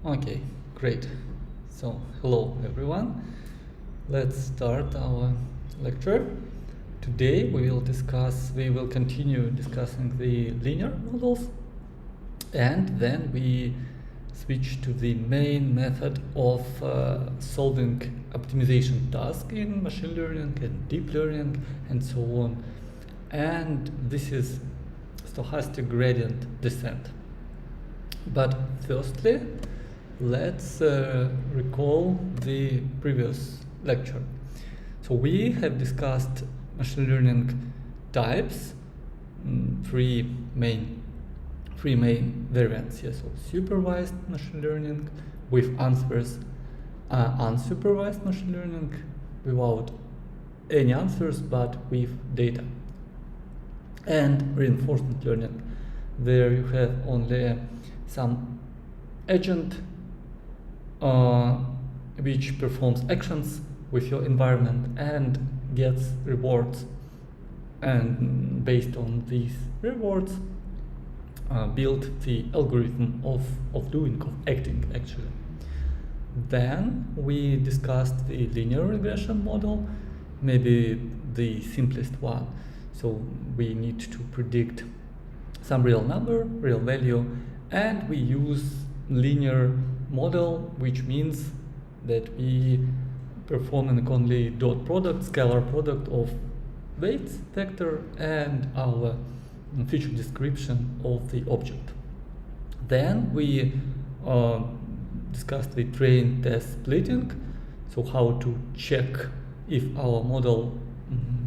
Okay, great. So, hello everyone. Let's start our lecture. Today we will continue discussing the linear models, and then we switch to the main method of solving optimization tasks in machine learning and deep learning and so on. And this is stochastic gradient descent. But firstly, let's recall the previous lecture. So we have discussed machine learning types, three main variants here. So supervised machine learning with answers, unsupervised machine learning without any answers but with data, and reinforcement learning. There you have only some agent which performs actions with your environment and gets rewards, and based on these rewards build the algorithm of acting actually. Then we discussed the linear regression model, maybe the simplest one. So we need to predict some real number, real value, and we use linear model, which means that we performing only dot product, scalar product of weights vector and our feature description of the object. Then we discussed the train test splitting, so how to check if our model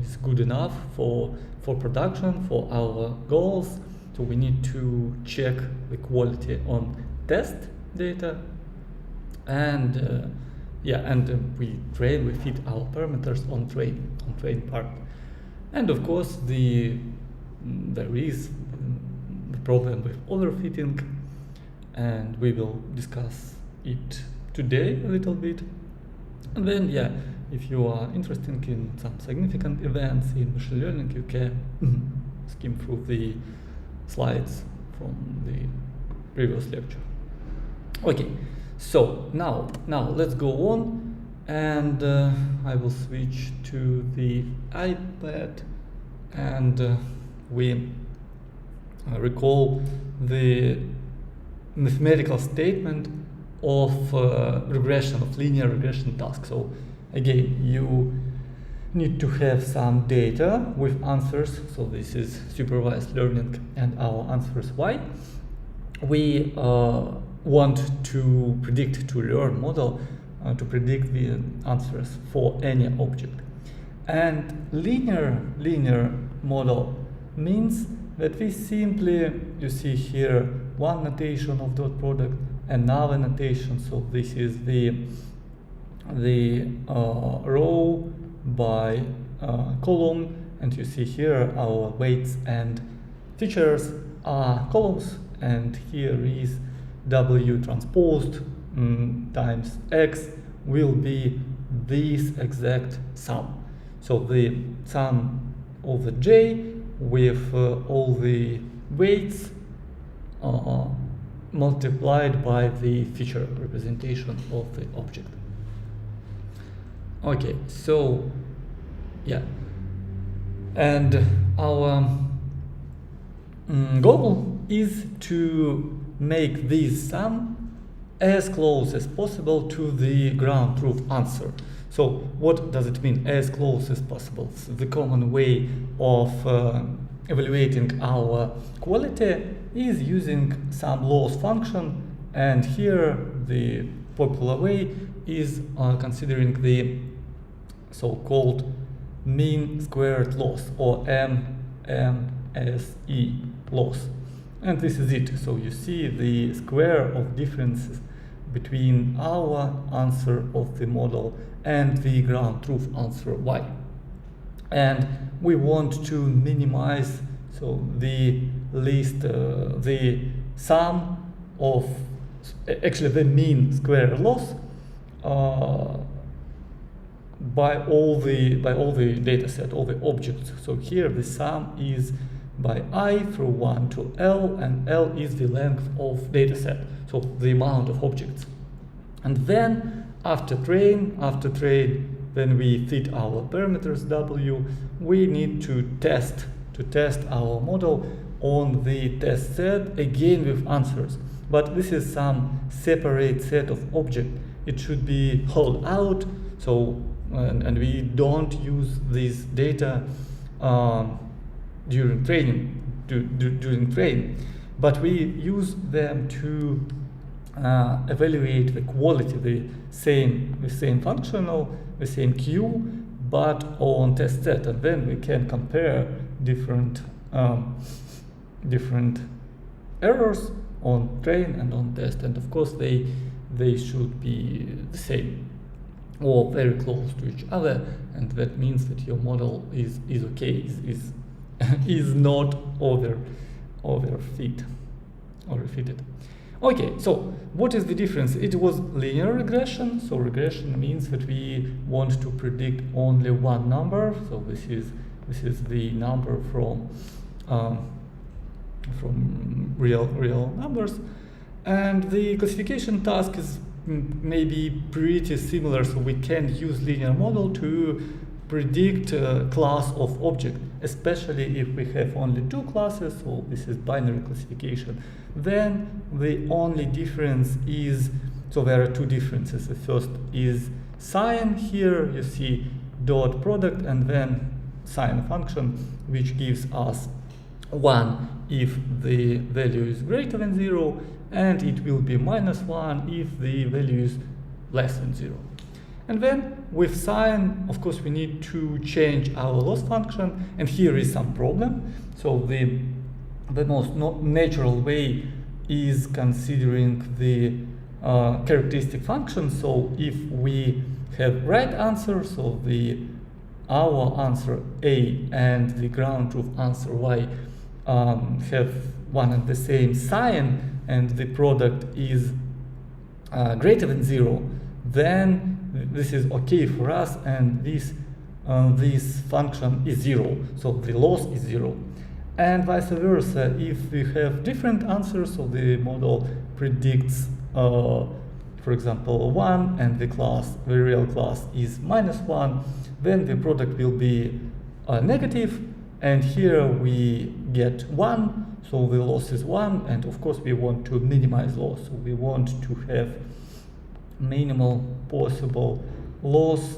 is good enough for production, for our goals. So we need to check the quality on test data, and we fit our parameters on train part. And of course there is the problem with overfitting, and we will discuss it today a little bit. And then if you are interested in some significant events in machine learning, you can skim through the slides from the previous lecture. Okay, so now let's go on, and I will switch to the iPad, and we recall the mathematical statement of linear regression task. So again, you need to have some data with answers. So this is supervised learning and our answers y. We want to learn model to predict the answers for any object. And linear model means that we simply, you see here one notation of dot product, another notation. So this is the row by column, and you see here our weights and features are columns, and here is W transposed times X will be this exact sum. So the sum of the J with all the weights multiplied by the feature representation of the object. Okay, so and our goal is to make this sum as close as possible to the ground truth answer. So what does it mean, as close as possible? So the common way of evaluating our quality is using some loss function, and here the popular way is considering the so-called mean squared loss, or MSE loss. And this is it. So you see the square of differences between our answer of the model and the ground truth answer y. And we want to minimize the sum of actually the mean square loss by all the data set, all the objects. So here the sum is by I through 1 to L, and L is the length of data set, so the amount of objects. And then after train, when we fit our parameters W, we need to test our model on the test set again with answers. But this is some separate set of objects. It should be held out, so and we don't use this data during training, but we use them to evaluate the quality, the same functional, the same queue, but on test set, and then we can compare different errors on train and on test, and of course they should be the same or very close to each other, and that means that your model is okay, is not overfit or refitted. Okay, so what is the difference? It was linear regression. So regression means that we want to predict only one number. So this is the number from real numbers, and the classification task is maybe pretty similar. So we can use linear model to predict a class of object, especially if we have only two classes. So this is binary classification. Then the only difference is, so there are two differences. The first is sign. Here you see dot product and then sign function, which gives us 1 if the value is greater than 0, and it will be -1 if the value is less than 0. And then with sign, of course, we need to change our loss function, and here is some problem. So the most natural way is considering the characteristic function. So if we have right answer, so our answer A and the ground truth answer Y have one and the same sign, and the product is greater than 0, then this is okay for us, and this function is 0, so the loss is 0. And vice versa, if we have different answers, so the model predicts, for example, 1, and the real class is -1, then the product will be negative, and here we get 1, so the loss is 1, and of course we want to minimize loss, so we want to have minimal possible loss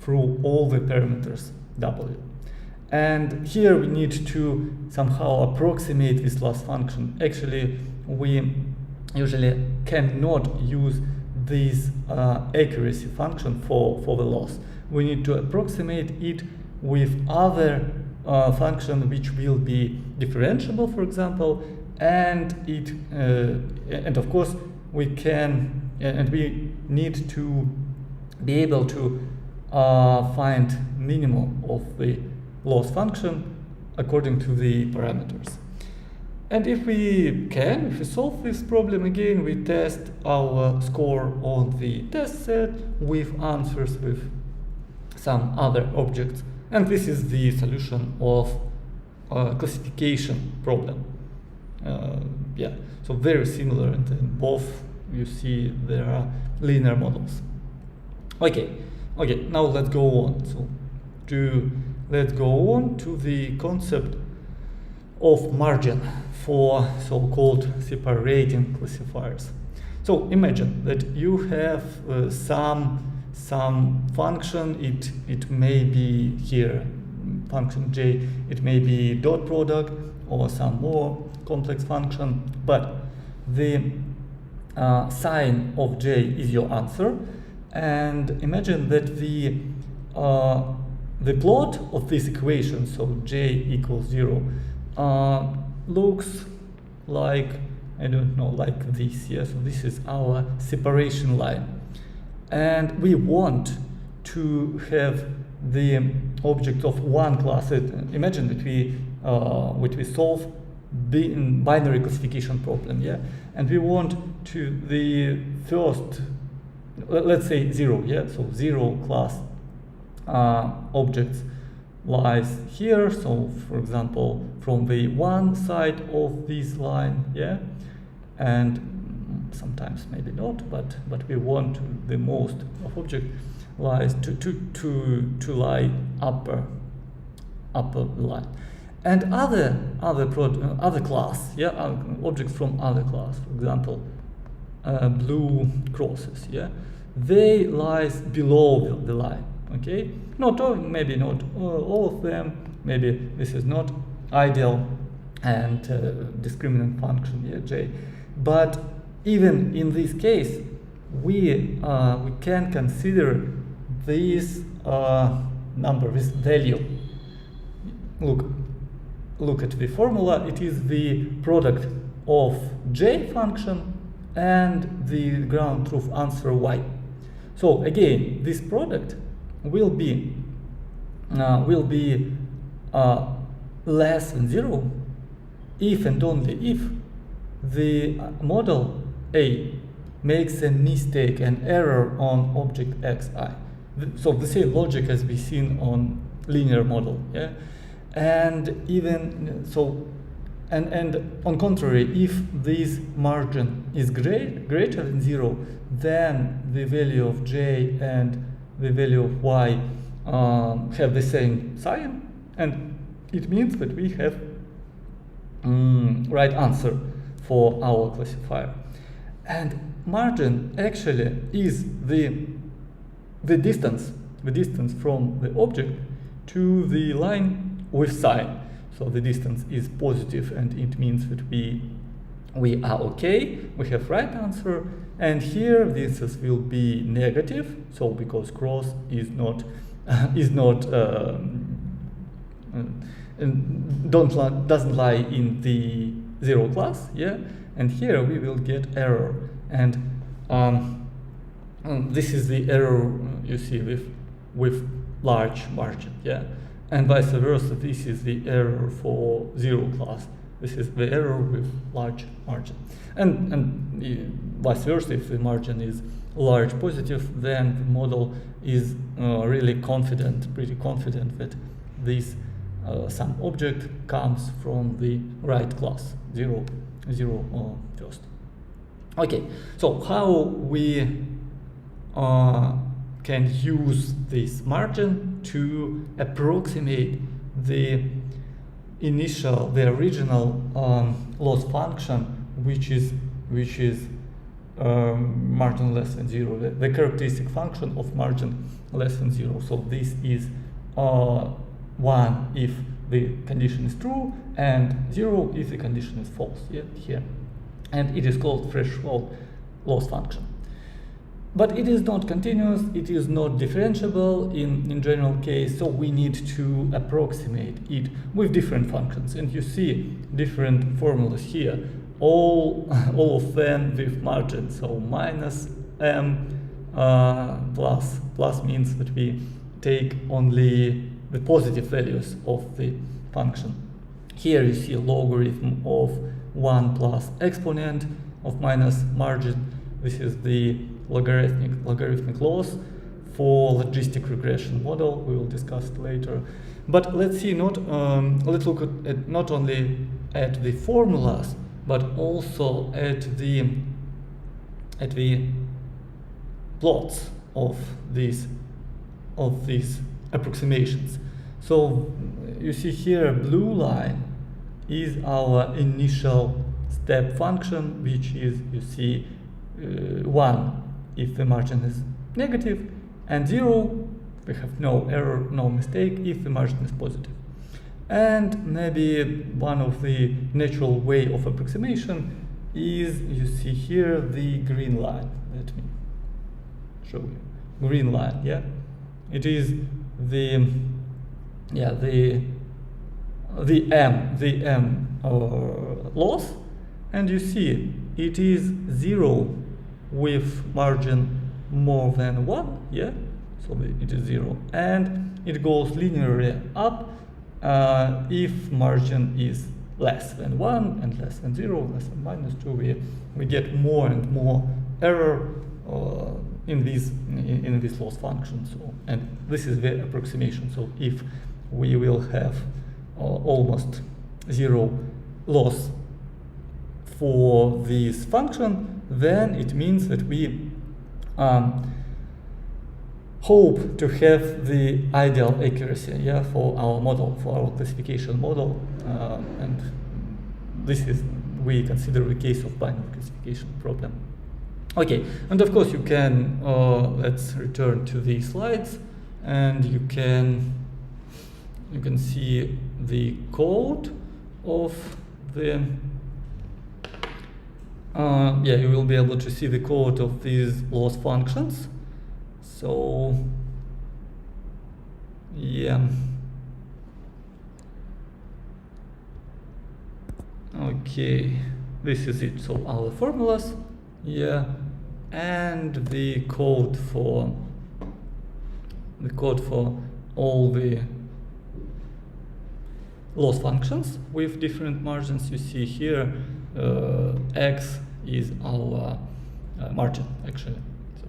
through all the parameters W. And here we need to somehow approximate this loss function. Actually, we usually cannot use this accuracy function for the loss. We need to approximate it with other function which will be differentiable, for example, and of course we need to be able to find minimum of the loss function according to the parameters. And if we solve this problem again, we test our score on the test set with answers with some other objects. And this is the solution of classification problem. So very similar, and in both you see there are linear models. Okay, now let's go on. Let's go on to the concept of margin for so-called separating classifiers. So imagine that you have some function. It may be here function J. It may be dot product or some more complex function, but the sign of J is your answer, and imagine that the plot of this equation, so J equals 0, looks like, I don't know, like this. Yeah, so this is our separation line, and we want to have the object of one class. Imagine that we solve binary classification problem, yeah, and we want to the first, let's say 0, yeah, so 0 class objects lies here. So for example, from the one side of this line, yeah, and sometimes maybe not, but we want the most of object lies to lie upper line. And other class, yeah, objects from other class, for example, blue crosses, yeah, they lies below the line. Okay, not all, maybe not all of them. Maybe this is not ideal and discriminant function, yeah, J. But even in this case, we can consider this number, this value. Look at the formula. It is the product of J function and the ground truth answer Y. So again, this product will be less than 0 if and only if the model A makes a mistake, an error on object xi. So the same logic as we seen on linear model, yeah. And even so, and on contrary, if this margin is greater than 0, then the value of J and the value of Y have the same sign, and it means that we have right answer for our classifier. And margin actually is the distance from the object to the line with sign. So the distance is positive, and it means that we are okay, we have right answer. And here this will be negative, so because cross is not doesn't lie in the 0 class, yeah. And here we will get error, and this is the error you see with large margin, yeah. And vice versa, this is the error for 0 class. This is the error with large margin. And vice versa, if the margin is large positive, then the model is really pretty confident that this some object comes from the right class, 0 first. Okay, so how we can use this margin to approximate the original loss function, which is margin less than 0, the characteristic function of margin less than 0. So this is 1 if the condition is true, and 0 if the condition is false, yeah, here. And it is called threshold loss function. But it is not continuous, it is not differentiable in general case, so we need to approximate it with different functions. And you see different formulas here, all of them with margin. So minus m plus means that we take only the positive values of the function. Here you see a logarithm of 1 plus exponent of minus margin. This is the logarithmic loss for logistic regression model. We will discuss it later. But let's see, let's look at not only at the formulas, but also at the plots of these approximations. So you see here, blue line is our initial step function, which is, you see, 1 if the margin is negative, and 0, we have no error, no mistake, if the margin is positive. And maybe one of the natural way of approximation is, you see here, the green line. Let me show you. Green line, yeah? It is the m loss, and you see it is 0 with margin more than 1, yeah, so it is 0, and it goes linearly up if margin is less than 1 and less than 0, less than minus 2, we get more and more error in this loss function. So, and this is the approximation. So if we will have almost zero loss for this function, then it means that we hope to have the ideal accuracy, yeah, for our model, for our classification model, and this is, we consider the case of binary classification problem. Okay, and of course you can, let's return to the slides, and you can see the code of the, yeah, you will be able to see the code of these loss functions. So, yeah. Okay, this is it. So our formulas, yeah, and the code for all the loss functions with different margins. You see here, x is our margin actually. So,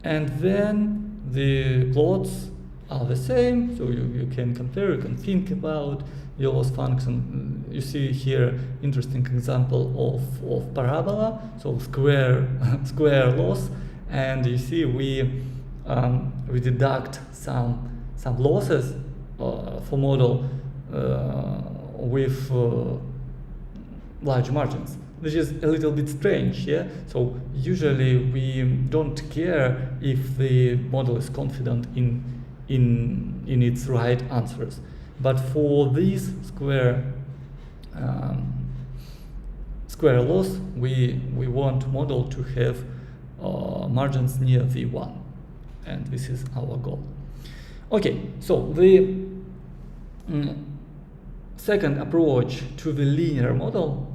and then the plots are the same, so you can compare, you can think about your loss function. You see here interesting example of parabola, so square loss, and you see we deduct some losses for model with large margins, which is a little bit strange, yeah? So usually we don't care if the model is confident in its right answers. But for this square loss, we want model to have margins near V1, and this is our goal. Okay, so the second approach to the linear model,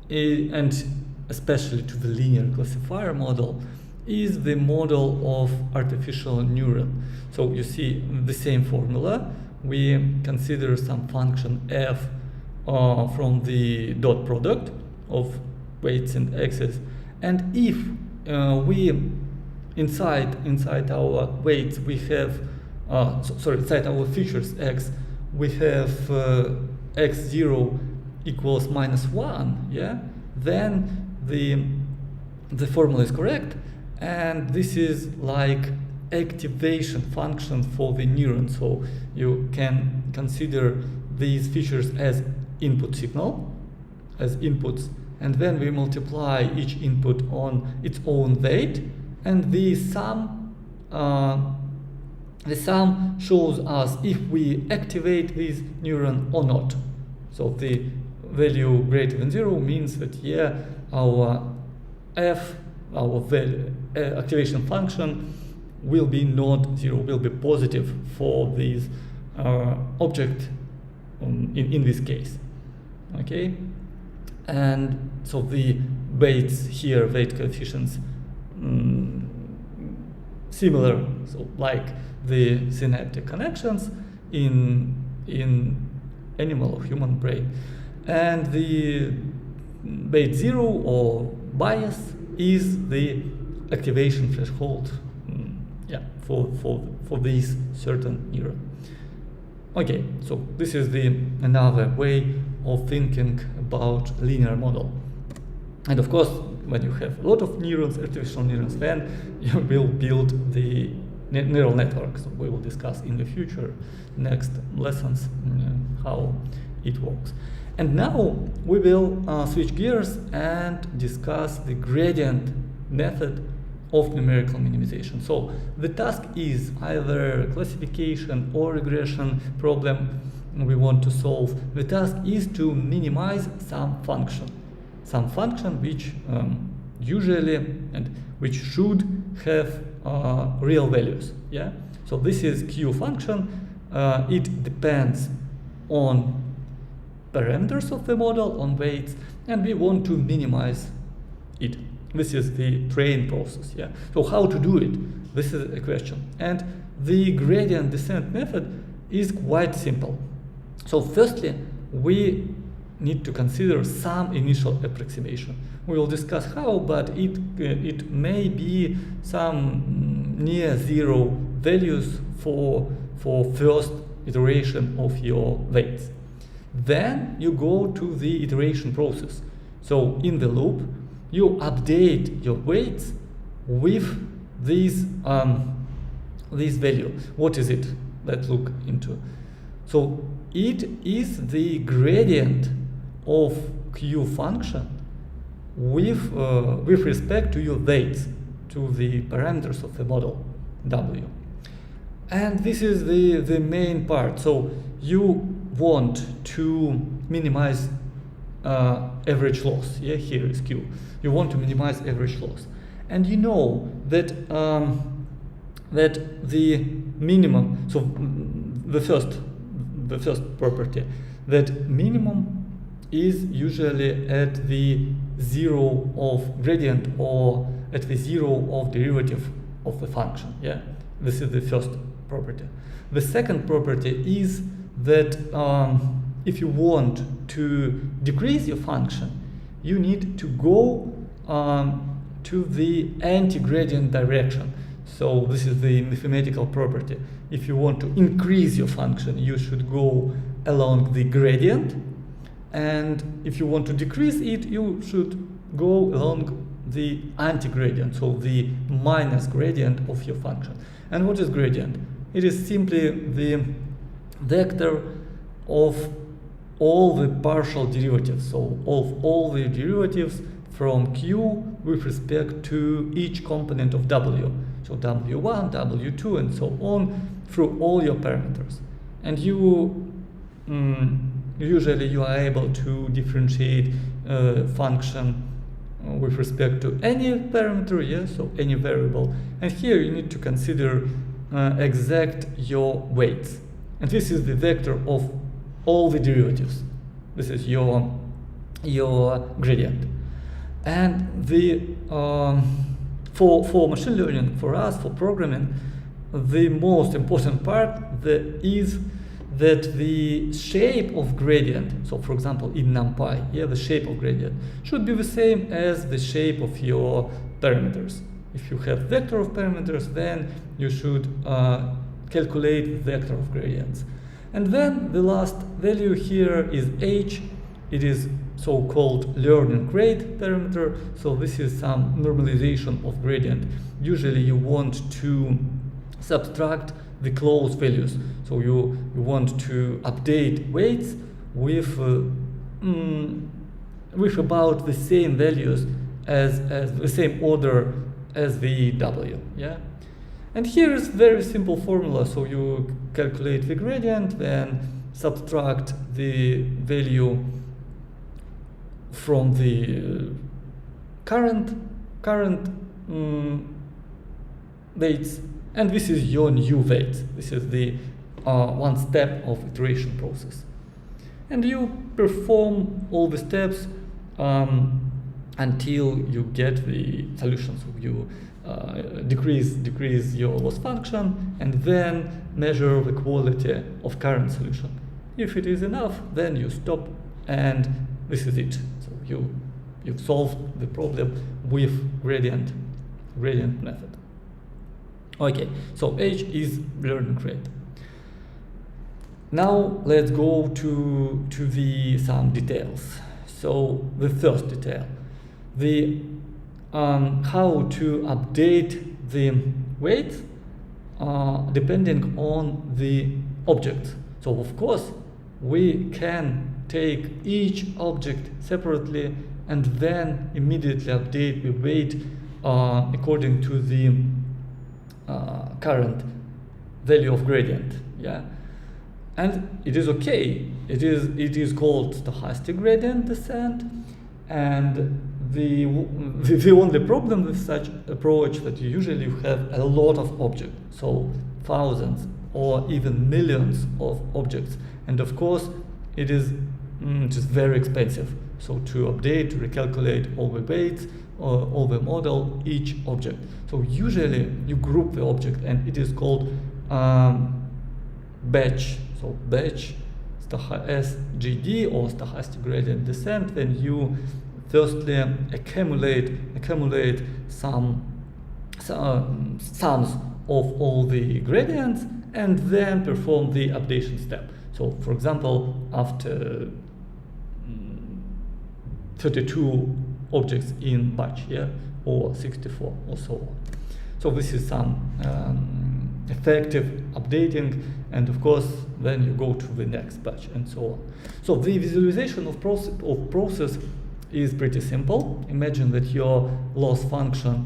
and especially to the linear classifier model, is the model of artificial neuron. So you see the same formula. We consider some function f from the dot product of weights and x's, and if we inside our weights we have inside our features x we have x0 equals -1, yeah, then the formula is correct, and this is like activation function for the neuron. So you can consider these features as input signal, as inputs, and then we multiply each input on its own weight, and the sum shows us if we activate this neuron or not. So the value greater than 0 means that, yeah, our value, activation function will be not 0, will be positive for this object in this case. Okay, and so the weights here, weight coefficients, similar, so like the synaptic connections in animal or human brain, and the weight 0 or bias is the activation threshold, yeah, for this certain neuron. Okay, so this is another way of thinking about linear model. And of course, when you have a lot of neurons, artificial neurons, then you will build the neural networks. So we will discuss in the future, next lessons, how it works. And now we will switch gears and discuss the gradient method of numerical minimization. So the task is either classification or regression problem we want to solve. The task is to minimize some function which usually and which should have real values. Yeah. So this is Q function. It depends on parameters of the model, on weights, and we want to minimize it. This is the train process. Yeah. So how to do it? This is a question. And the gradient descent method is quite simple. So firstly, we need to consider some initial approximation. We will discuss how, but it may be some near zero values for first iteration of your weights. Then you go to the iteration process. So in the loop, you update your weights with this value. What is it? Let's look into. So it is the gradient of Q function with respect to your weights, to the parameters of the model W. And this is the main part. So you want to minimize average loss. Yeah, here is Q. You want to minimize average loss, and you know that that the minimum. So the first property, that minimum is usually at the zero of gradient or at the zero of derivative of the function. Yeah, this is the first property. The second property is that if you want to decrease your function, you need to go to the anti-gradient direction. So this is the mathematical property. If you want to increase your function, you should go along the gradient, and if you want to decrease it, you should go along the anti-gradient, so the minus gradient of your function. And what is gradient? It is simply the vector of all the partial derivatives, so of all the derivatives from Q with respect to each component of W. So W1, W2, and so on through all your parameters. And you usually you are able to differentiate function with respect to any parameter, yes, so any variable. And here you need to consider exact your weights. And this is the vector of all the derivatives. This is your gradient. And the for machine learning, for us, for programming, the most important part is that the shape of gradient, so for example in NumPy, yeah, the shape of gradient should be the same as the shape of your parameters. If you have vector of parameters, then you should calculate the vector of gradients. And then the last value here is h. It is so-called learning rate parameter. So this is some normalization of gradient. Usually you want to subtract the closed values. So you want to update weights with about the same values as the same order as the W. Yeah. And here is very simple formula. So you calculate the gradient, then subtract the value from the current weights, and this is your new weight. This is the one step of iteration process, and you perform all the steps until you get the solution. So you decrease your loss function, and then measure the quality of current solution. If it is enough, then you stop, and this is it. So you've solved the problem with gradient method. Okay, so H is learning rate. Now let's go to some details. So the first detail, the how to update the weight depending on the object. So of course we can take each object separately and then immediately update the weight according to the current value of gradient. Yeah, and it is okay. It is called stochastic gradient descent, and the only problem with such approach that you usually have a lot of objects, so thousands or even millions of objects, and of course it is just very expensive. So to update, to recalculate all the weights, all the model, each object. So usually you group the object, and it is called batch. So batch SGD or stochastic gradient descent. Then you firstly accumulate some sums of all the gradients, and then perform the updation step. So for example, after 32 objects in batch, yeah, or 64 or so on. So this is some effective updating, and of course then you go to the next batch and so on. So the visualization of process is pretty simple. Imagine that your loss function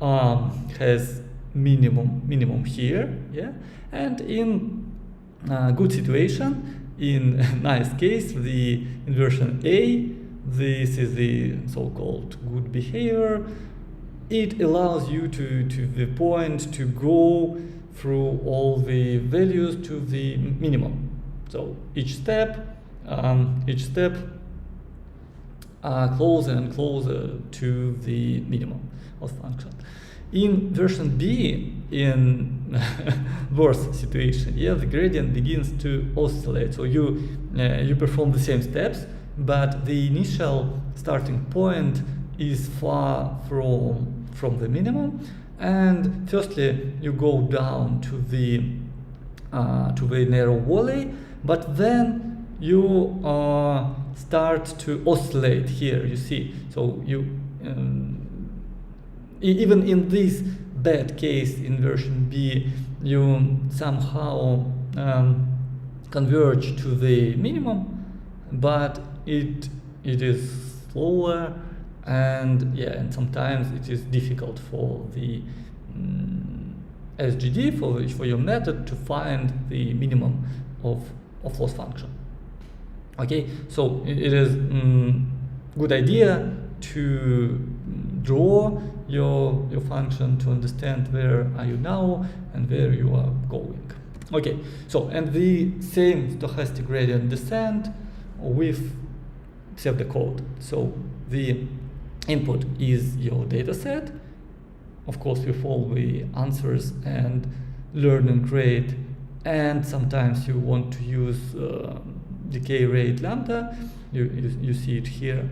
has minimum here, yeah, and in good situation, in a nice case, the inversion A, this is the so-called good behavior. It allows you to the point to go through all the values to the minimum. So each step closer and closer to the minimum of function. In version B, in worse situation, yeah, the gradient begins to oscillate. So you perform the same steps, but the initial starting point is far from the minimum. And firstly, you go down to the narrow valley, but then you start to oscillate here. You see, so you even in this bad case in version B, you somehow converge to the minimum, but it is slower, and yeah, and sometimes it is difficult for the SGD, for your method, to find the minimum of loss function. Okay, so it is good idea to draw your function to understand where are you now and where you are going. Okay, so and the same stochastic gradient descent with pseudocode. So the input is your data set, of course with all the answers and learning rate, and sometimes you want to use decay rate lambda, you see it here.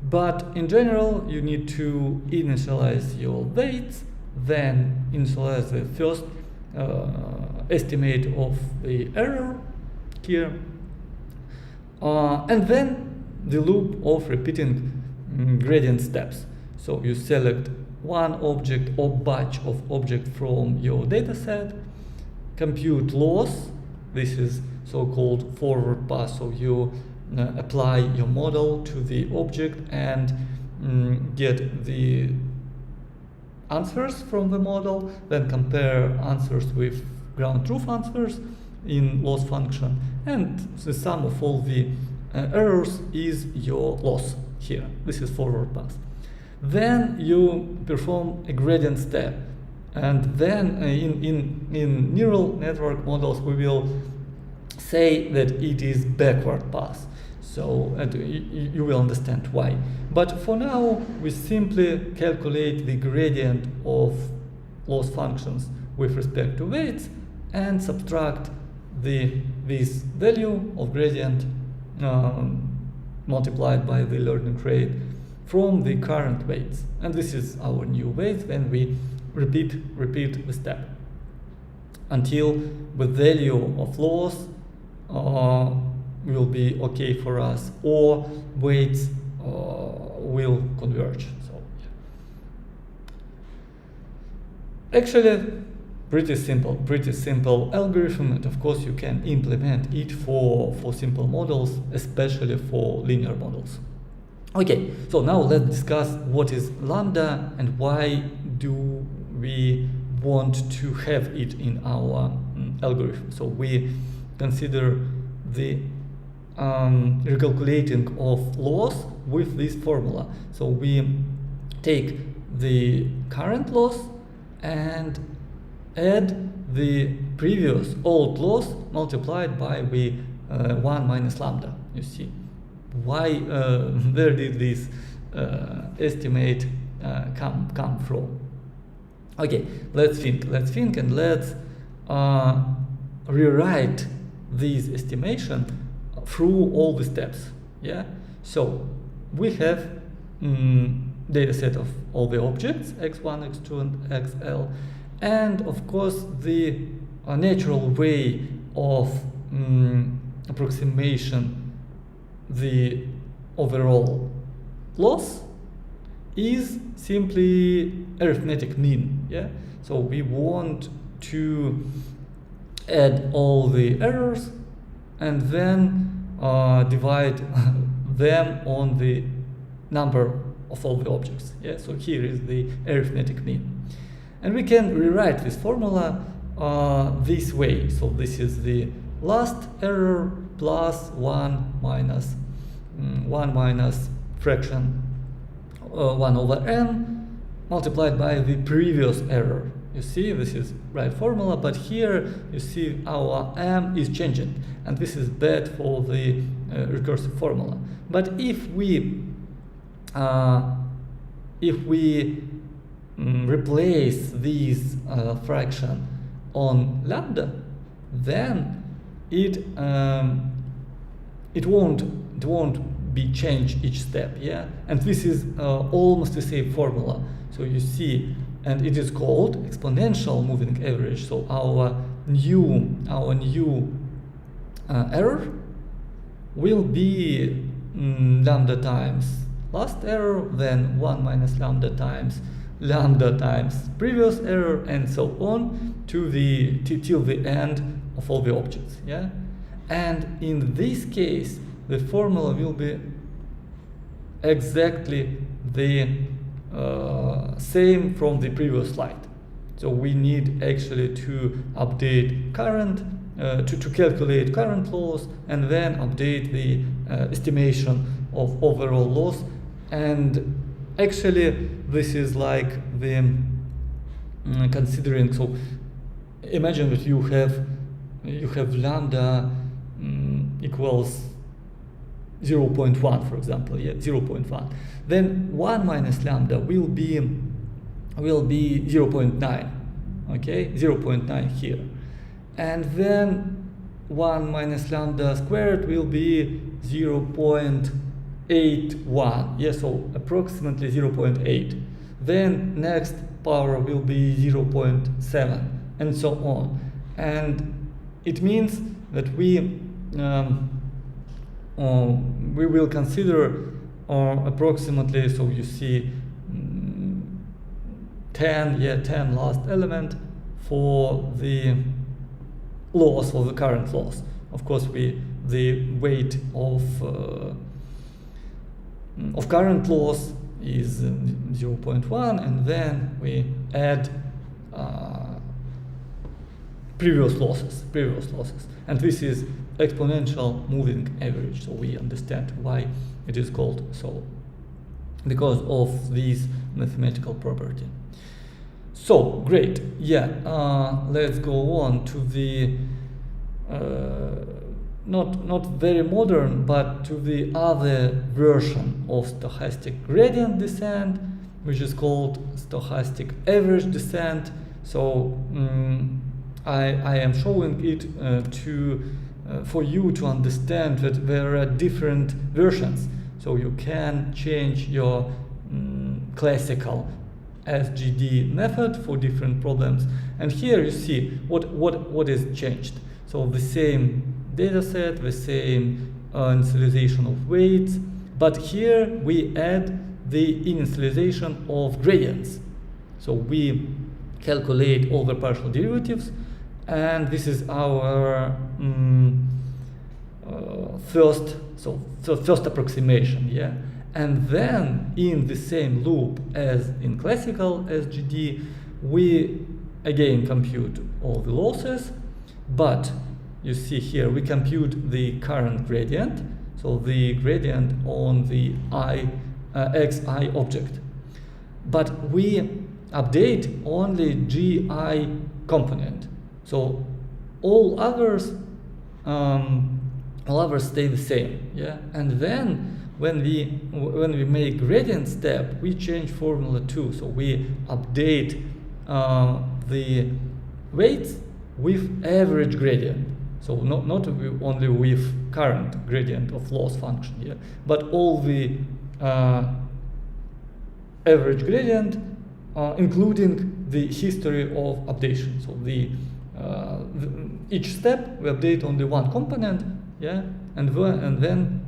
But in general, you need to initialize your weights, then initialize the first estimate of the error here, and then the loop of repeating gradient steps. So you select one object or batch of object from your dataset, compute loss. This is so-called forward pass. So you apply your model to the object and get the answers from the model, then compare answers with ground truth answers in loss function, and the sum of all the errors is your loss here. This is forward pass. Then you perform a gradient step, and then in neural network models we will say that it is backward pass. So you will understand why. But for now, we simply calculate the gradient of loss functions with respect to weights and subtract this value of gradient multiplied by the learning rate from the current weights. And this is our new weight when we repeat the step until the value of loss will be okay for us, or weights will converge. So actually pretty simple algorithm, and of course you can implement it for simple models, especially for linear models. Okay, so now let's discuss what is lambda and why do we want to have it in our algorithm. So we consider the recalculating of loss with this formula. So we take the current loss and add the previous old loss multiplied by the 1 minus lambda. You see why where did this estimate come from? Okay, let's think and let's rewrite this estimation through all the steps. Yeah, so we have data set of all the objects x1, x2 and xl, and of course the a natural way of approximation the overall loss is simply arithmetic mean. Yeah, so we want to add all the errors and then divide them on the number of all the objects. Yeah, so here is the arithmetic mean, and we can rewrite this formula this way. So this is the last error plus 1 minus fraction 1 over n multiplied by the previous error. You see, this is right formula, but here you see our m is changing, and this is bad for the recursive formula. But if we replace this fraction on lambda, then it won't be changed each step. Yeah, and this is almost the same formula. So you see, and it is called exponential moving average. So our new error will be lambda times last error, then 1 minus lambda times previous error, and so on till the end of all the objects. Yeah, and in this case the formula will be exactly the same from the previous slide. So we need actually to update current, to calculate current loss, and then update the estimation of overall loss. And actually this is like the considering, so imagine that you have lambda equals 0.1, for example. Yeah, 0.1. Then 1 minus lambda will be 0.9. Okay, 0.9 here, and then 1 minus lambda squared will be 0.81. Yeah, so approximately 0.8. Then next power will be 0.7, and so on. And it means that we will consider approximately, so you see 10 last element for the loss, for the current loss. Of course, the weight of current loss is 0.1, and then we add previous losses, and this is exponential moving average. So we understand why it is called so, because of this mathematical property. So great. Yeah, let's go on to the not very modern, but to the other version of stochastic gradient descent, which is called stochastic average descent. So I am showing it for you to understand that there are different versions. So you can change your classical SGD method for different problems. And here you see what is changed. So the same data set, the same initialization of weights, but here we add the initialization of gradients. So we calculate all the partial derivatives, and this is our first approximation. Yeah, and then in the same loop as in classical SGD, we again compute all the losses, but you see here we compute the current gradient, so the gradient on the xi object, but we update only gi component. So all others stay the same. Yeah, and then when we make gradient step, we change formula too. So we update the weights with average gradient. So not only with current gradient of loss function, yeah, but all the average gradient, including the history of updation. So the each step we update only one component, yeah, and then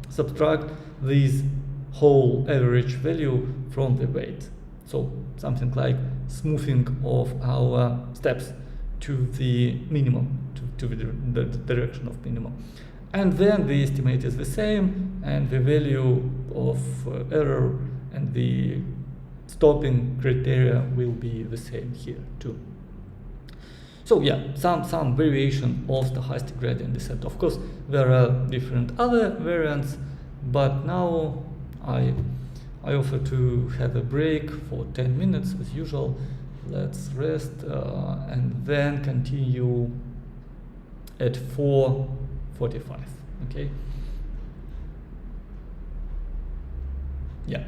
subtract this whole average value from the weight. So something like smoothing of our steps to the minimum, to the direction of minimum. And then the estimate is the same, and the value of error and the stopping criteria will be the same here too. So yeah, some variation of stochastic gradient descent. Of course, there are different other variants, but now I offer to have a break for 10 minutes as usual. Let's rest and then continue at 4:45. Okay. Yeah.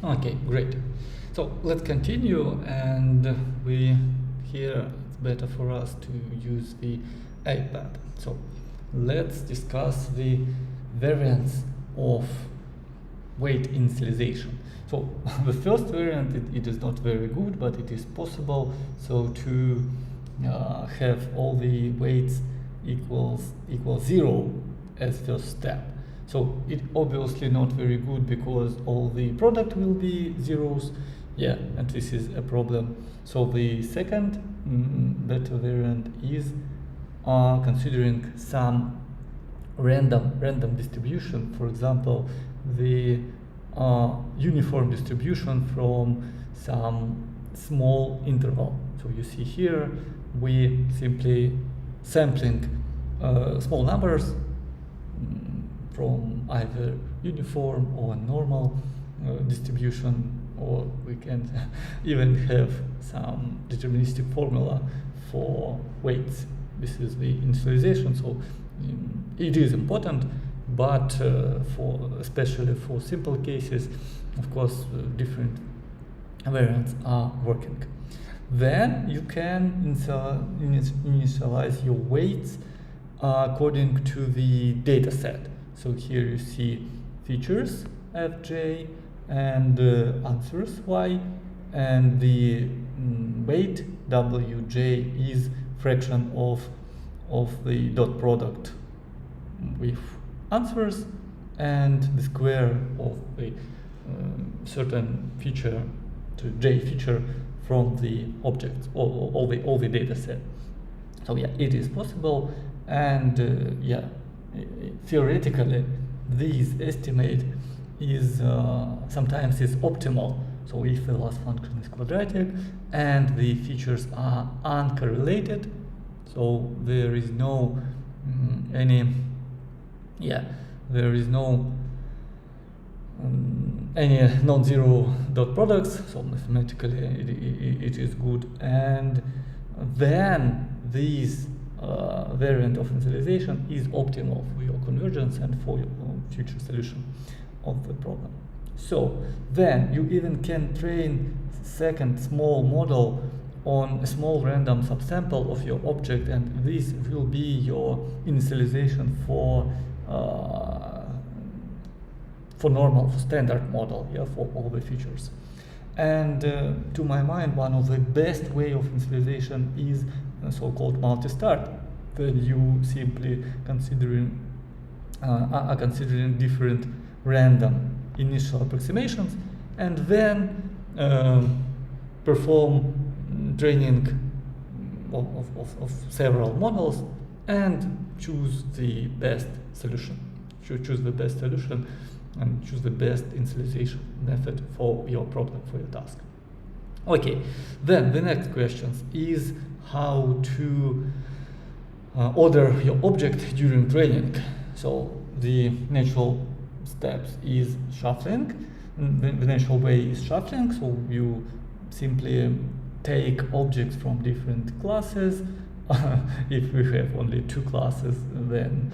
Okay, great. So let's continue, and here it's better for us to use the iPad. So let's discuss the variants of weight initialization. So the first variant, it is not very good, but it is possible. So to have all the weights equal 0 as first step. So it obviously not very good because all the product will be zeros. Yeah, and this is a problem. So the second better variant is considering some random distribution. For example, the uniform distribution from some small interval. So you see here we simply sampling small numbers from either uniform or normal distribution, or we can even have some deterministic formula for weights. This is the initialization, so it is important, but especially for simple cases, of course, different variants are working. Then you can initialize your weights according to the data set. So here you see features fj and answers y, and the weight wj is fraction of the dot product with answers and the square of the certain feature to j feature from the objects, all the data set. So yeah, it is possible, and yeah, theoretically this estimate is sometimes is optimal. So if the loss function is quadratic and the features are uncorrelated, so there is no any non-zero dot products, so mathematically it is good. And then this variant of initialization is optimal for your convergence and for your future solution of the problem. So then you even can train second small model on a small random subsample of your object, and this will be your initialization for standard model, yeah, for all the features. And to my mind, one of the best way of initialization is so-called multi-start, where you simply are considering different random initial approximations, and then perform training of several models and choose the best solution. Choose the best solution and choose the best initialization method for your problem, for your task. Okay, then the next question is how to order your object during training. So the natural steps is shuffling. The natural way is shuffling, so you simply take objects from different classes. If we have only two classes, then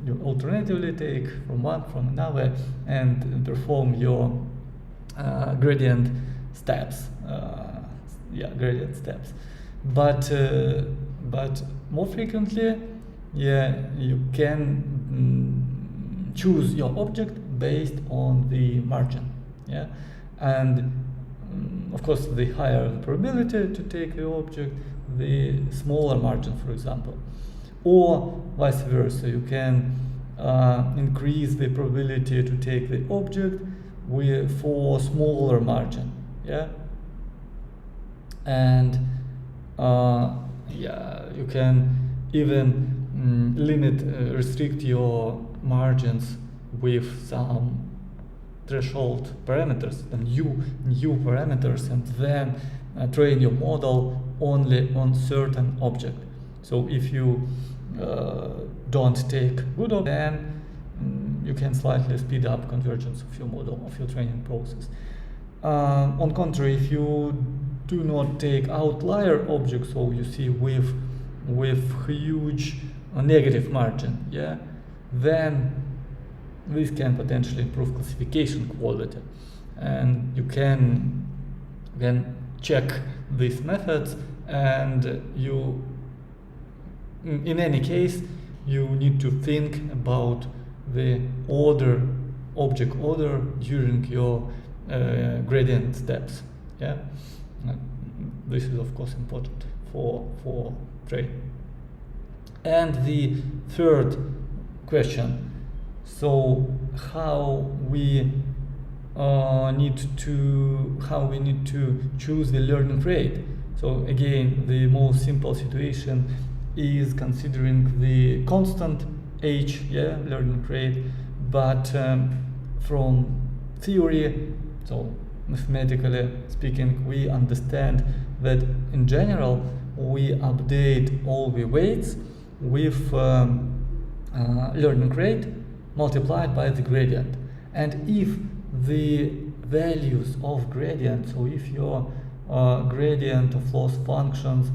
you alternatively take from one, from another, and perform your gradient steps. Gradient steps. But more frequently, you can choose your object based on the margin. And of course, the higher the probability to take the object, the smaller margin, for example. Or vice versa, you can increase the probability to take the object for smaller margin. And you can even restrict your margins with some threshold parameters, new parameters, and then train your model only on certain object. So if you don't take good object, then you can slightly speed up convergence of your model, of your training process. On contrary, if you do not take outlier objects, so you see with huge negative margin, then this can potentially improve classification quality. and you can check these methods, and you, in any case, you need to think about the object order during your gradient steps. Yeah, this is of course important for training. And the third question: so how we need to choose the learning rate. So again, the most simple situation is considering the constant h, learning rate, but from theory, so mathematically speaking, we understand that in general we update all the weights with learning rate multiplied by the gradient. And if the values of gradient, so if your gradient of loss functions,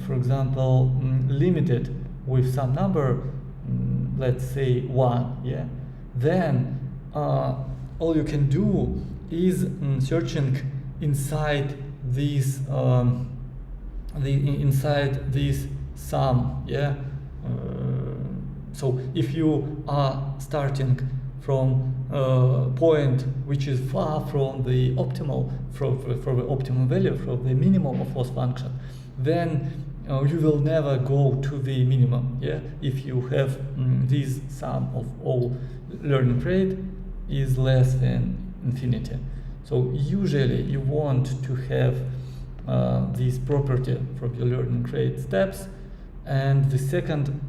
for example, limited with some number, let's say 1, then all you can do is searching inside this inside this sum. So if you are starting from a point which is far from the optimal, from the optimum value, from the minimum of loss function, then you will never go to the minimum. If you have this sum of all learning rate is less than infinity. So usually you want to have this property from your learning rate steps. And the second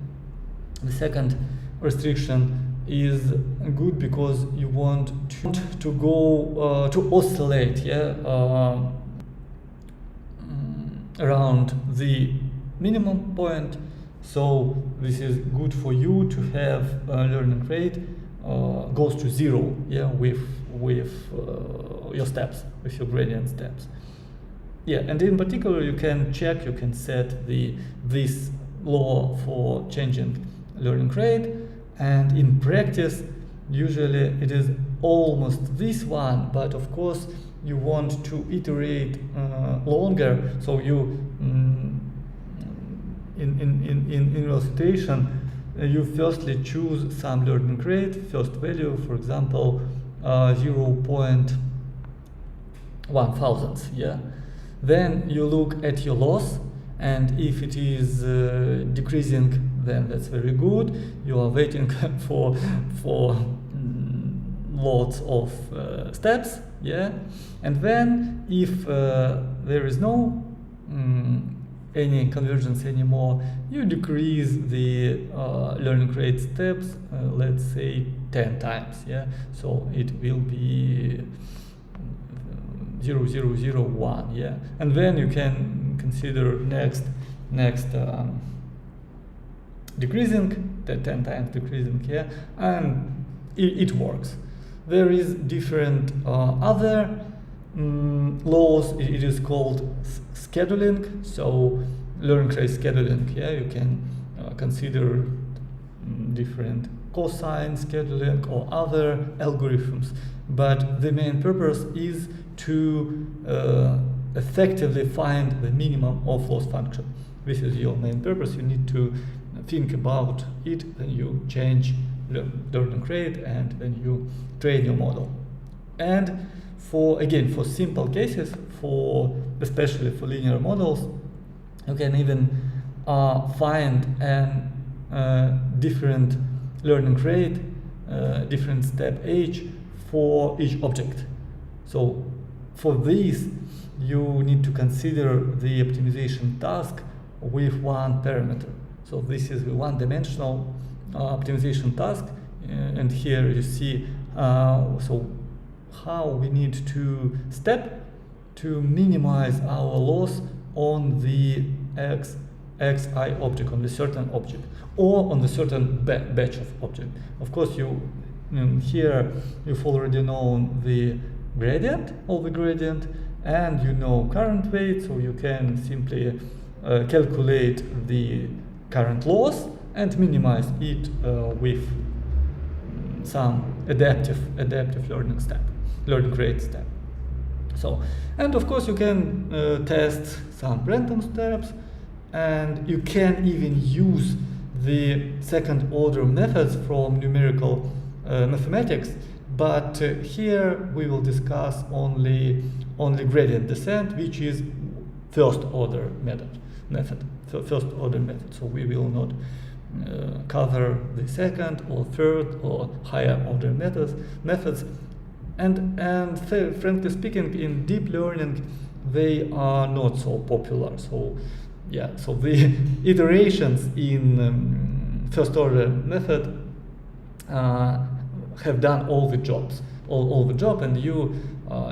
restriction is good because you want to go to oscillate around the minimum point. So this is good for you to have learning rate goes to 0 with your steps, with your gradient steps. And in particular you can set this law for changing learning rate, and in practice usually it is almost this one, but of course you want to iterate longer. So you in your situation you firstly choose some learning rate, first value, for example 0.1000. Then you look at your loss, and if it is decreasing, then that's very good. You are waiting for lots of steps, and then if there is no any convergence anymore, you decrease the learning rate steps, let's say 10 times. So it will be 0.0001. And then you can consider next decreasing, 10 times decreasing, and it works. There is different other laws. It is called scheduling. So learning rate scheduling, you can consider different cosine scheduling or other algorithms, but the main purpose is to effectively find the minimum of loss function. This is your main purpose. You need to think about it, then you change learning rate, and then you train your model. And for simple cases, especially for linear models, you can even find different learning rate, different step h for each object. So for this, you need to consider the optimization task with one parameter. So this is the one-dimensional optimization task, and here you see so how we need to step to minimize our loss on the xi object, on the certain object, or on the certain batch of object. Of course, here you've already known the gradient, and you know current weight, so you can simply calculate the current loss and minimize it with some adaptive learning step. learning rate step. So, and of course you can test some random steps, and you can even use the second order methods from numerical mathematics, but here we will discuss only gradient descent, which is first order method. So we will not cover the second or third or higher order methods. And frankly speaking, in deep learning, they are not so popular. So yeah, so the iterations in first order method have done all the jobs, and you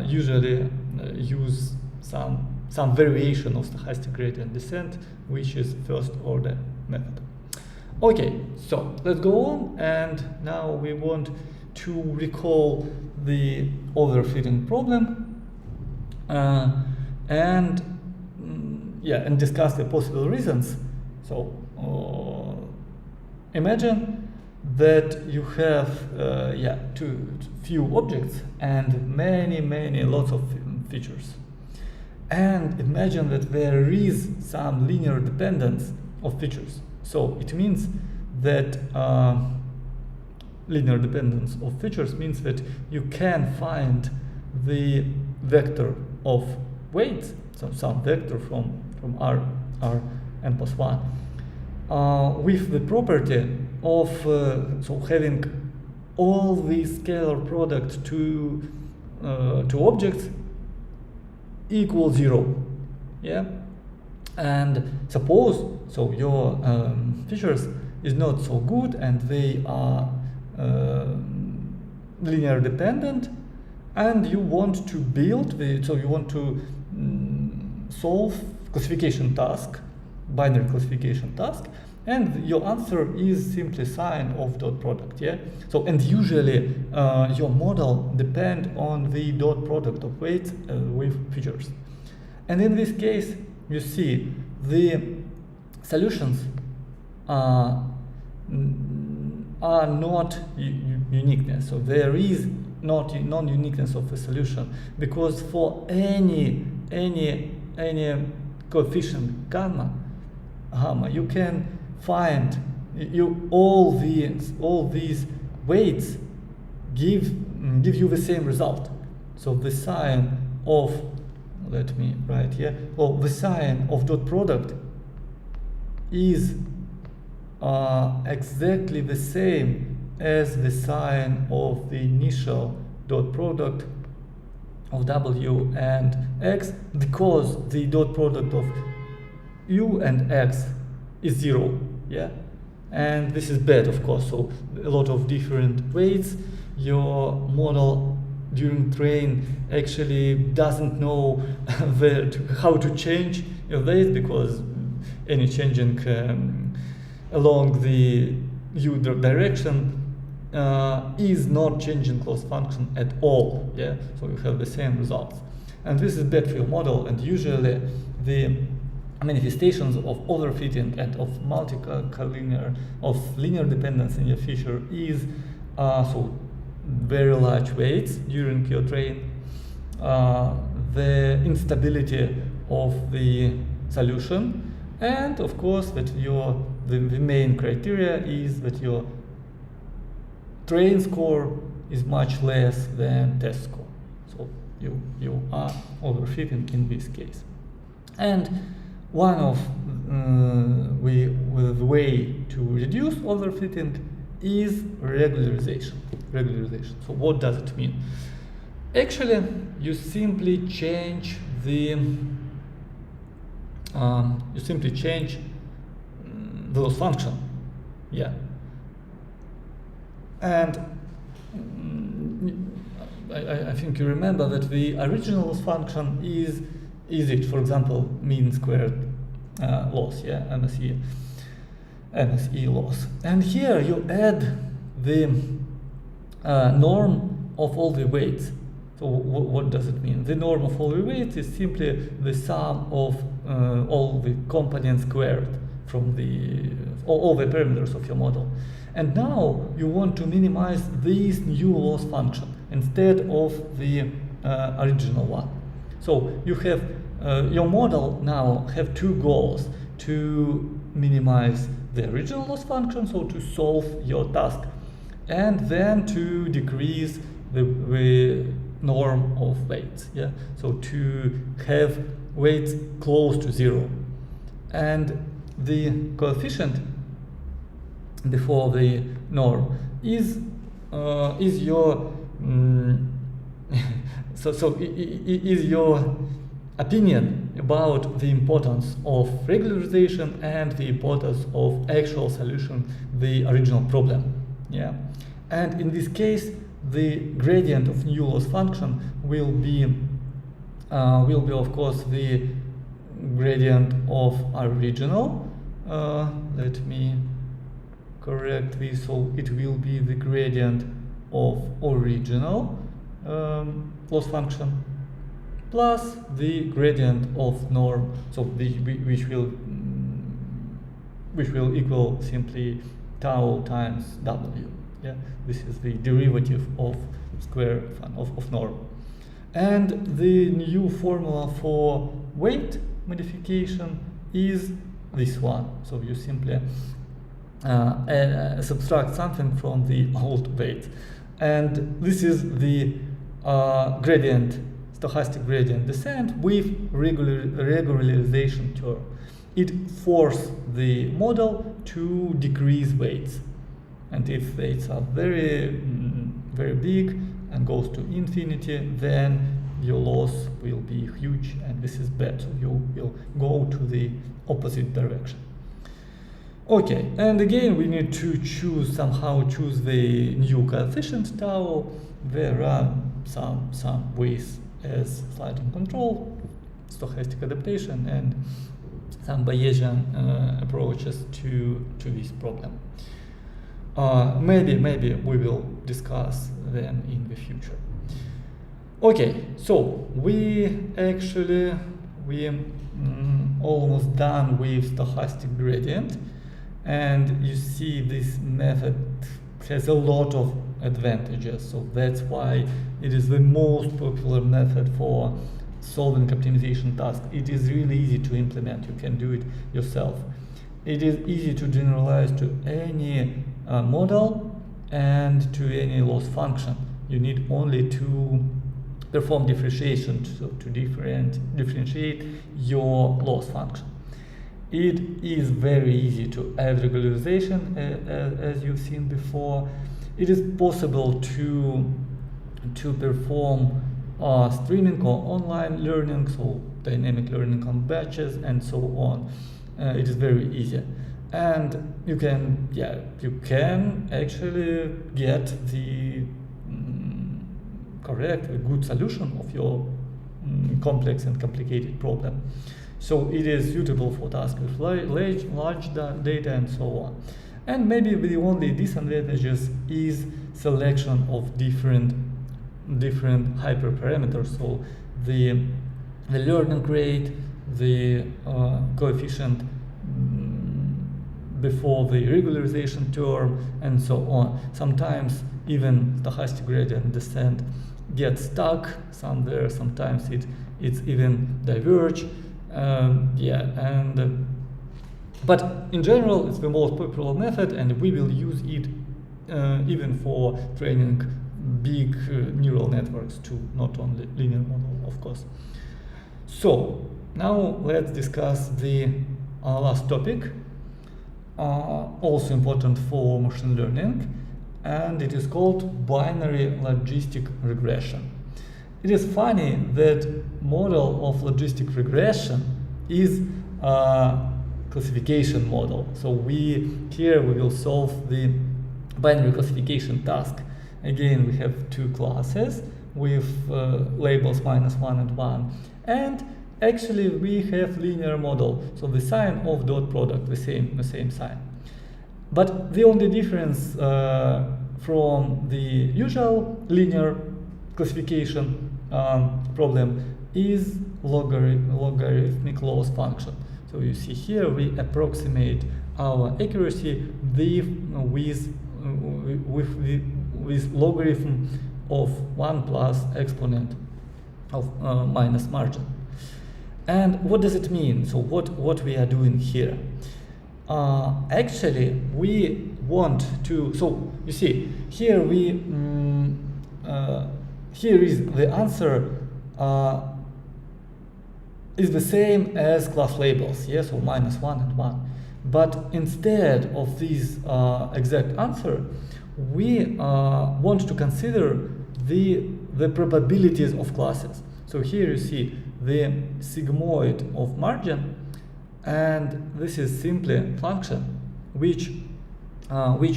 usually use some variation of stochastic gradient descent, which is first order method. Okay, so let's go on, and now we want to recall the overfitting problem and discuss the possible reasons. So imagine that you have too few objects and lots of features, and imagine that there is some linear dependence of features. So it means that linear dependence of features means that you can find the vector of weights, so some vector from R n plus 1 with the property of having all the scalar product to objects equal 0. Yeah, and suppose your features is not so good and they are linear dependent, and you want to build you want to solve classification task, binary classification task, and your answer is simply sign of dot product. Yeah, so and usually your model depend on the dot product of weights with features, and in this case you see the solutions are not uniqueness. So there is not non-uniqueness of a solution, because for any coefficient gamma, you can find all these weights give you the same result. So the sign of, let me write here, the sign of dot product is exactly the same as the sign of the initial dot product of W and X, because the dot product of U and X is 0. Yeah, and this is bad, of course. So a lot of different weights. Your model during train actually doesn't know how to change your weight, because any changing along the U direction is not changing loss function at all. Yeah, so you have the same results, and this is bad for your model. And usually the manifestations of overfitting and of linear dependence in your feature is very large weights during your train, the instability of the solution, and of course that the main criteria is that your train score is much less than test score. So you are overfitting in this case. And one of the way to reduce overfitting is regularization. So what does it mean? Actually, you simply change the loss function. Yeah, and I think you remember that the original loss function is it, for example, mean squared loss, yeah, MSE loss. And here you add the norm of all the weights. So what does it mean? The norm of all the weights is simply the sum of all the components squared from all the parameters of your model. And now you want to minimize this new loss function. instead of the original one. So you have your model now have two goals: to minimize the original loss function, so to solve your task, and then to decrease the norm of weights. Yeah, so to have weights close to zero, and the coefficient before the norm is your is your opinion about the importance of regularization and the importance of actual solution the original problem. Yeah, and in this case the gradient of new loss function will be of course the gradient of original. Let me correct this, so it will be the gradient of original loss function plus the gradient of norm, so which will equal simply tau times w. Yeah, this is the derivative of square of norm. And the new formula for weight modification is this one. So you simply subtract something from the old weight, and this is the gradient, stochastic gradient descent with regularization term. It forces the model to decrease weights, and if weights are very big and goes to infinity, then your loss will be huge, and this is bad, so you will go to the opposite direction. Okay, and again we need to somehow choose the new coefficient tau. There are some ways as sliding control, stochastic adaptation, and some Bayesian approaches to this problem. Maybe we will discuss them in the future. Okay, so we almost done with stochastic gradient, and you see this method has a lot of advantages, so that's why it is the most popular method for solving optimization tasks. It is really easy to implement, you can do it yourself. It is easy to generalize to any model and to any loss function. You need only to perform differentiation, so to differentiate your loss function. It is very easy to add regularization, as you've seen before. It is possible to perform streaming or online learning, so dynamic learning on batches and so on. It is very easy, and you can actually get the good solution of your complex and complicated problem. So it is suitable for tasks with large data and so on. And maybe the only disadvantages is selection of different hyperparameters. So the learning rate, the coefficient before the regularization term, and so on. Sometimes even stochastic gradient descent gets stuck somewhere. Sometimes it's even diverge. But in general, it's the most popular method, and we will use it even for training big neural networks too, not only linear model, of course. So now let's discuss the last topic, also important for machine learning, and it is called binary logistic regression. It is funny that model of logistic regression is a classification model. So here we will solve the binary classification task. Again, we have two classes with labels -1 and 1, and actually we have linear model. So the sign of dot product, the same sign. But the only difference from the usual linear classification problem is logarithmic loss function. So you see here we approximate our accuracy with logarithm of 1 plus exponent of minus margin. And what does it mean? So what we are doing here? Actually, we want to, so you see, here we, here is the answer is the same as class labels, yes, so -1 and 1. But instead of this exact answer, we want to consider the probabilities of classes. So here you see the sigmoid of margin, and this is simply a function which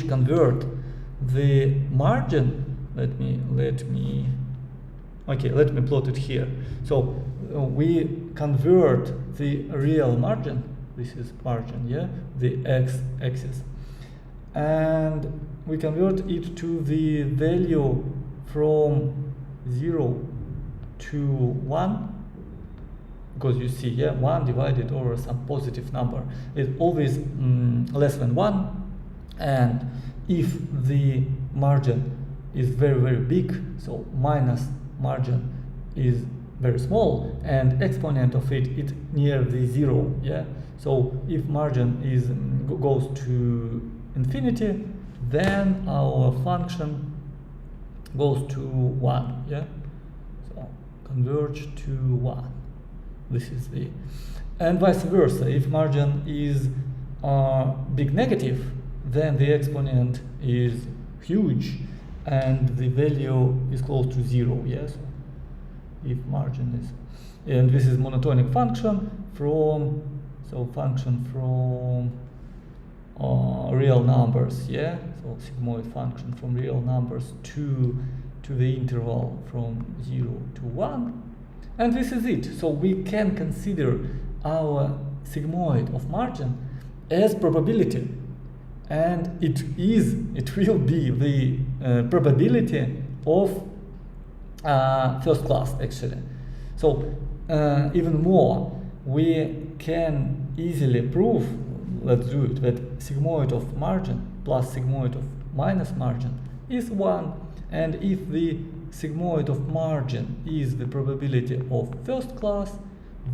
convert the margin. Let me plot it here. So we convert the real margin. This is margin, yeah, the x-axis, and we convert it to the value from 0 to 1, because you see, yeah, 1 divided over some positive number is always less than 1, and if the margin is very, very big, so minus margin is very small, and exponent of it is near the 0, yeah. So if margin is goes to infinity, then our function goes to 1, yeah. So converge to 1. This is the, and vice versa. If margin is big negative, then the exponent is huge, and the value is close to 0. Yes, if margin is, and this is monotonic function from, so function from real numbers. Yeah, so sigmoid function from real numbers to the interval from 0 to 1. And this is it. So we can consider our sigmoid of margin as probability, and it will be the probability of first class, actually. So even more, we can easily prove, let's do it, that sigmoid of margin plus sigmoid of minus margin is 1, and if the sigmoid of margin is the probability of first class,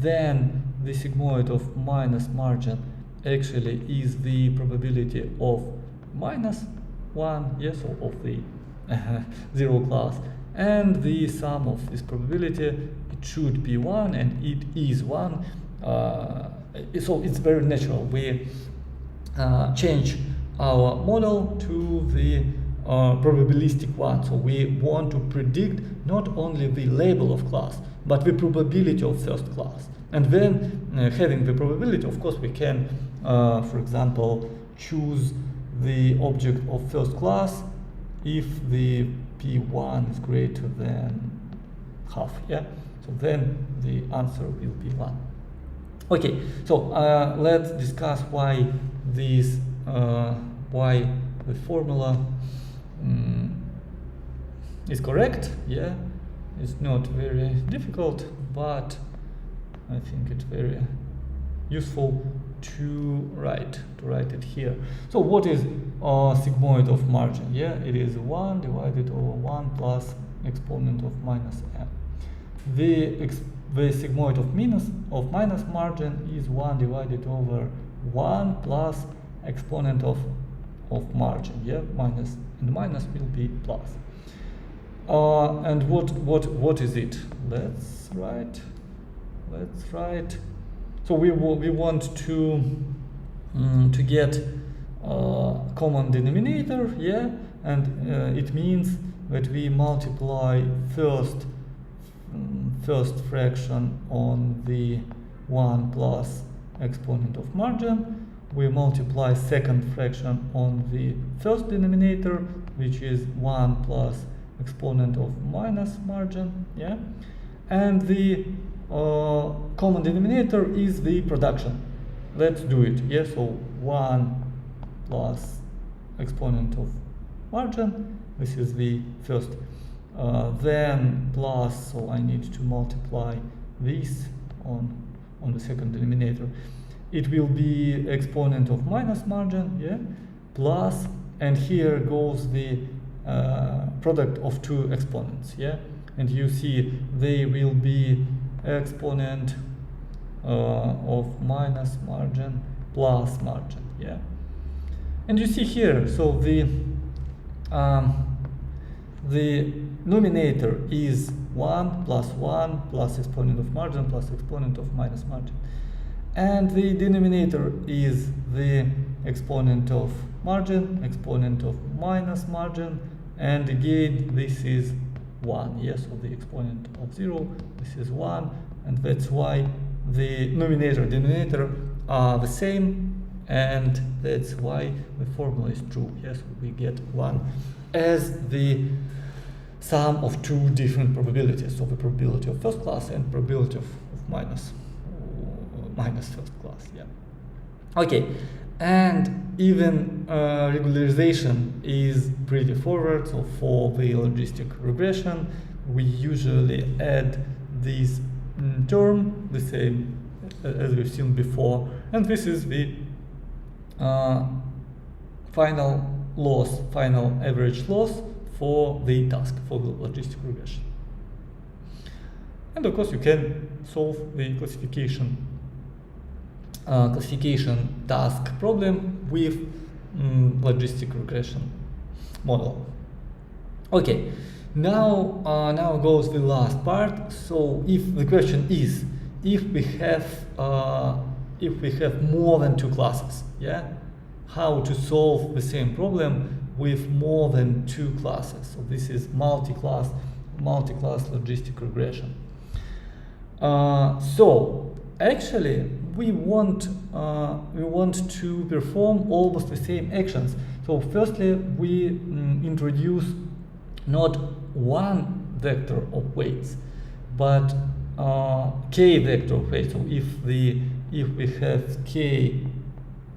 then the sigmoid of minus margin actually is the probability of -1, yes, so of the 0 class, and the sum of this probability, it should be 1, and it is 1. So it's very natural. We change our model to the probabilistic one. So we want to predict not only the label of class, but the probability of first class. And then having the probability, of course, we can, for example, choose the object of first class if the P1 is greater than half, yeah? So then the answer will be 1. Okay, so let's discuss why this, why the formula is correct. Yeah, it's not very difficult, but I think it's very useful to write it here. So what is sigmoid of margin? Yeah, it is 1 divided over 1 plus exponent of minus m. The sigmoid of minus margin is 1 divided over 1 plus exponent of margin. Yeah, minus and minus will be plus. And what is it? Let's write. So we want to get common denominator, yeah, and it means that we multiply first fraction on the 1 plus exponent of margin. We multiply second fraction on the first denominator, which is 1 plus exponent of minus margin, yeah, and the common denominator is the production. Let's do it. Yeah, so 1 plus exponent of margin, this is the first, then plus, so I need to multiply this on the second denominator. It will be exponent of minus margin, yeah, plus, and here goes the product of two exponents, yeah, and you see they will be exponent of minus margin plus margin, yeah. And you see here, so the numerator is 1 plus exponent of margin plus exponent of minus margin, and the denominator is the exponent of margin, exponent of minus margin, and again this is 1, yes, so the exponent of 0, this is 1, and that's why the numerator and denominator are the same, and that's why the formula is true, yes, we get 1 as the sum of two different probabilities, so the probability of first class and probability of minus first class, yeah. Okay, and even regularization is pretty forward, so for the logistic regression we usually add this term, the same as we've seen before, and this is the final average loss for the task, for the logistic regression. And of course you can solve the classification task problem with logistic regression model. Okay, now goes the last part. So if the question is, if we have more than two classes, yeah, how to solve the same problem with more than two classes? So this is multi-class logistic regression. So actually we want to perform almost the same actions. So firstly we introduce not one vector of weights, but k vector of weights. So if we have k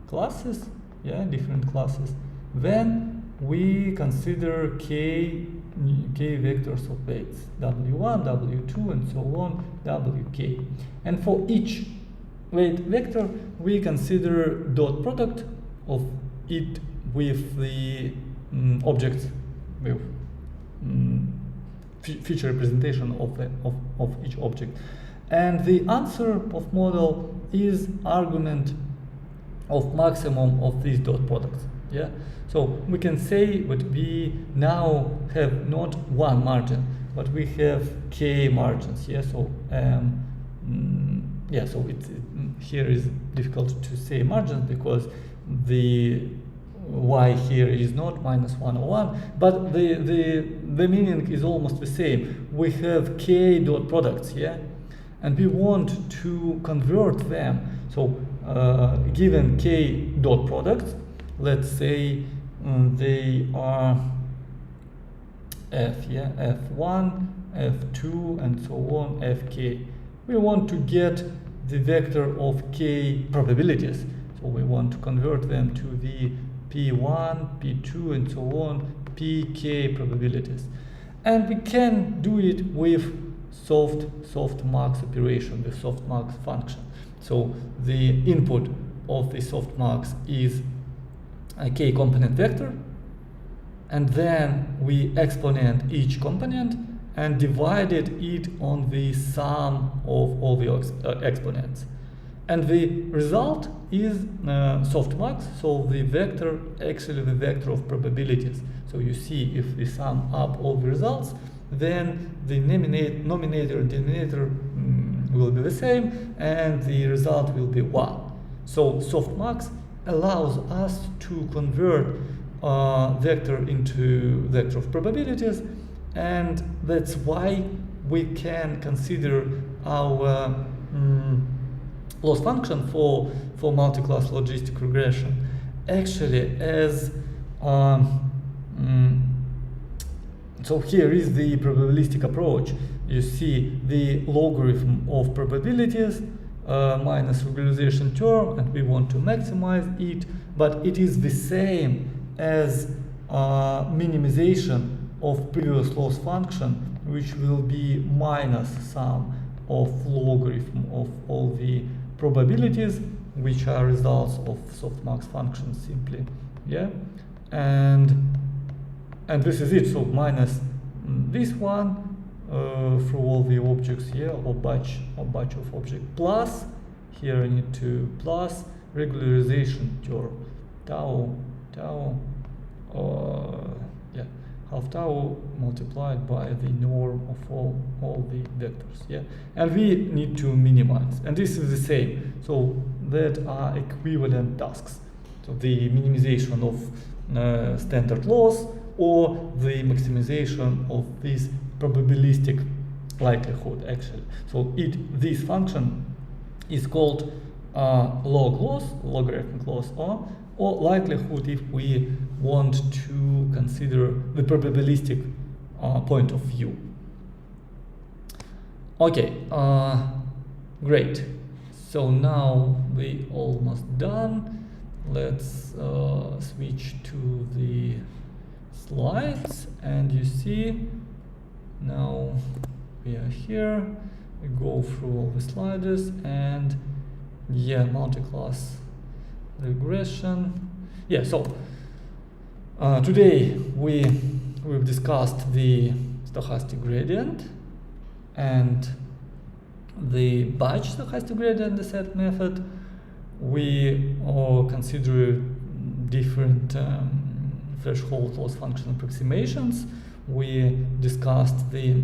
classes, yeah, different classes, then we consider k vectors of weights, w1, w2, and so on, wk. And for each weight vector, we consider dot product of it with the objects, with feature representation of each object. And the answer of model is argument of maximum of these dot products, yeah. So we can say that we now have not one margin, but we have k margins, yeah. So yeah, so here is difficult to say margins because the y here is not -1 or 1, but the meaning is almost the same. We have k dot products, yeah, and we want to convert them. So given k dot products, let's say they are f, yeah, f1, f2, and so on, fk. We want to get the vector of k probabilities, so we want to convert them to the p1, p2, and so on, pk probabilities. And we can do it with softmax operation, the softmax function. So the input of the softmax is a k component vector, and then we exponent each component and divided it on the sum of all the exponents. And the result is softmax, so the vector, actually the vector of probabilities. So you see, if we sum up all the results, then the nominator and denominator will be the same, and the result will be 1. So softmax allows us to convert vector into vector of probabilities, and that's why we can consider our loss function for multi-class logistic regression actually as so here is the probabilistic approach. You see the logarithm of probabilities minus regularization term, and we want to maximize it, but it is the same as minimization of previous loss function, which will be minus sum of logarithm of all the probabilities, which are results of softmax functions simply, yeah. And and this is it. So minus this one through all the objects here, or batch of objects, plus here I need to plus regularization term tau yeah, half tau multiplied by the norm of all the vectors, yeah, and we need to minimize, and this is the same, so that are equivalent tasks. So the minimization of standard loss or the maximization of this probabilistic likelihood, actually. So this function is called log loss, logarithmic loss, or likelihood if we want to consider the probabilistic point of view. Okay, great. So now we almost done. Let's switch to the slides, and you see now we are here. We go through all the sliders, and yeah, multi-class regression. Yeah, so today we've discussed the stochastic gradient and the batch stochastic gradient descent method. We consider different threshold loss function approximations. We discussed the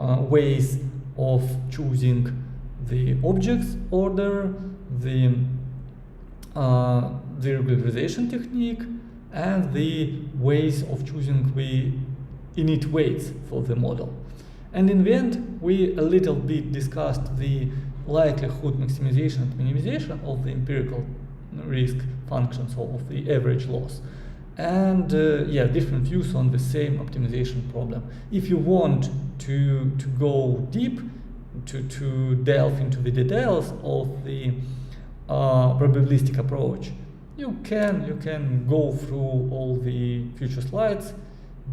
ways of choosing the objects order, the regularization technique, and the ways of choosing the init weights for the model. And in the end, we a little bit discussed the likelihood maximization and minimization of the empirical risk functions of the average loss. And yeah, different views on the same optimization problem. If you want to go deep, to delve into the details of the probabilistic approach, you can go through all the future slides,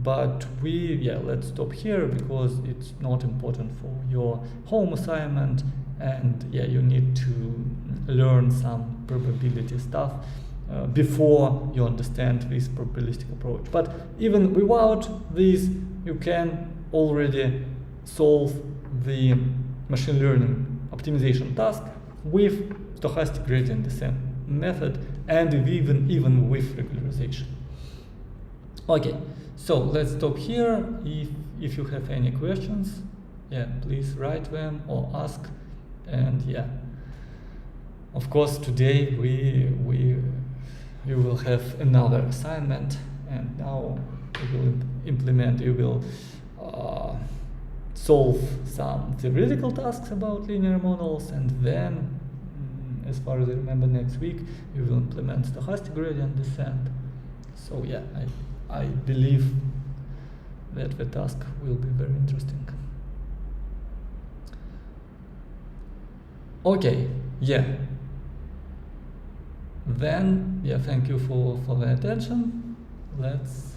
but let's stop here because it's not important for your home assignment, and yeah, you need to learn some probability stuff before you understand this probabilistic approach. But even without this, you can already solve the machine learning optimization task with stochastic gradient descent method, and even with regularization. Okay, so let's stop here. If you have any questions, yeah, please write them or ask. And yeah, of course today you will have another assignment, and now you will solve some theoretical tasks about linear models, and then as far as I remember, next week you will implement stochastic gradient descent. So yeah, I believe that the task will be very interesting. Okay, yeah. Then, yeah, thank you for the attention. Let's